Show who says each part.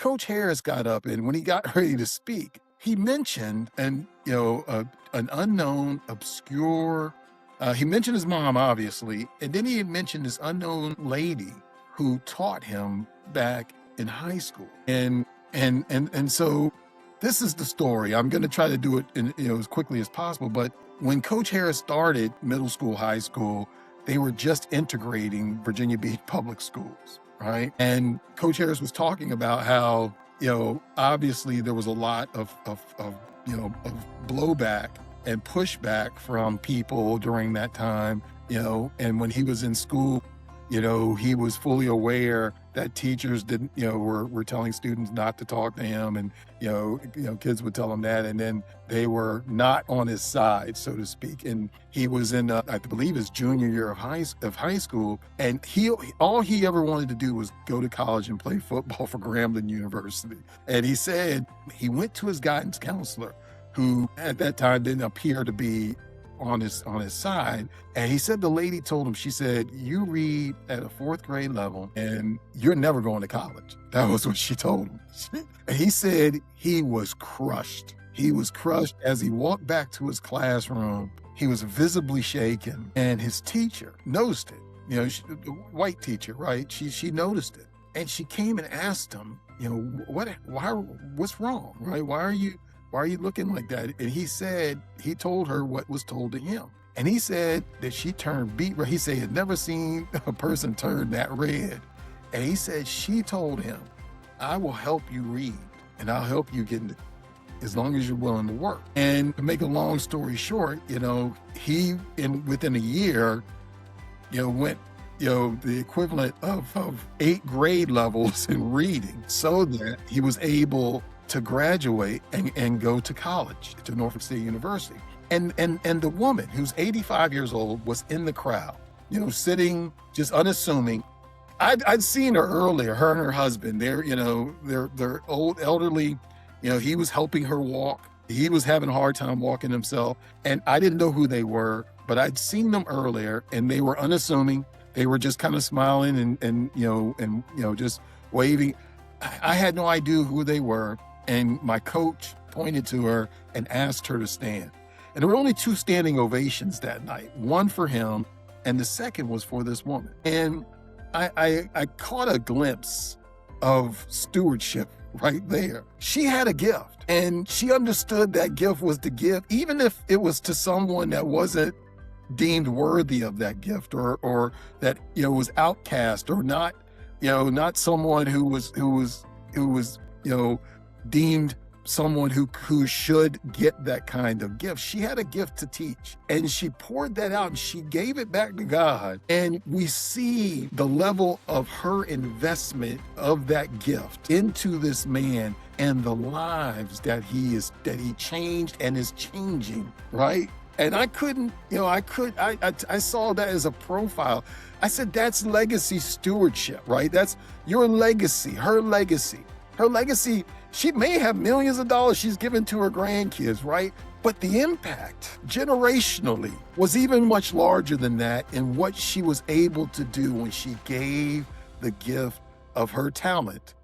Speaker 1: Coach Harris got up, and when he got ready to speak, he mentioned an unknown, obscure. He mentioned his mom, obviously, and then he had mentioned this unknown lady who taught him back in high school. And so this is the story. I'm going to try to do it as quickly as possible. But when Coach Harris started middle school, high school, they were just integrating Virginia Beach public schools, right? And Coach Harris was talking about how, obviously there was a lot of blowback and pushback from people during that time, and when he was in school, he was fully aware that teachers didn't, were telling students not to talk to him, and, kids would tell him that, and then they were not on his side, so to speak. And he was in, I believe, his junior year of high school, and all he ever wanted to do was go to college and play football for Grambling University. And he said he went to his guidance counselor, who at that time didn't appear to be on his side. And he said the lady told him, she said, "You read at a 4th grade level and you're never going to college." That was what she told him. And he said he was crushed. He was crushed as he walked back to his classroom. He was visibly shaken, and his teacher noticed it. The white teacher, right? She noticed it, and she came and asked him, what's wrong, right? Why are you looking like that? And he told her what was told to him. And he said that she turned beet red. He said he'd never seen a person turn that red. And he said she told him, "I will help you read, and I'll help you get into, as long as you're willing to work." And to make a long story short, he, within a year, went, the equivalent of 8 grade levels in reading, so that he was able to graduate and go to college, to Norfolk State University. And the woman, who's 85 years old, was in the crowd, sitting just unassuming. I'd seen her earlier, her and her husband. They're old, elderly. He was helping her walk. He was having a hard time walking himself. And I didn't know who they were, but I'd seen them earlier, and they were unassuming. They were just kind of smiling and just waving. I had no idea who they were. And my coach pointed to her and asked her to stand. And there were only 2 standing ovations that night, one for him, and the second was for this woman. And I caught a glimpse of stewardship right there. She had a gift, and she understood that gift was to give, even if it was to someone that wasn't deemed worthy of that gift, or that, was outcast, or not, not someone who was deemed someone who should get that kind of gift. She had a gift to teach, and she poured that out, and she gave it back to God. And we see the level of her investment of that gift into this man, and the lives that he changed and is changing, right? And I saw that as a profile. I said, that's legacy stewardship, right? That's your legacy, her legacy. Her legacy, she may have millions of dollars she's given to her grandkids, right? But the impact generationally was even much larger than that in what she was able to do when she gave the gift of her talent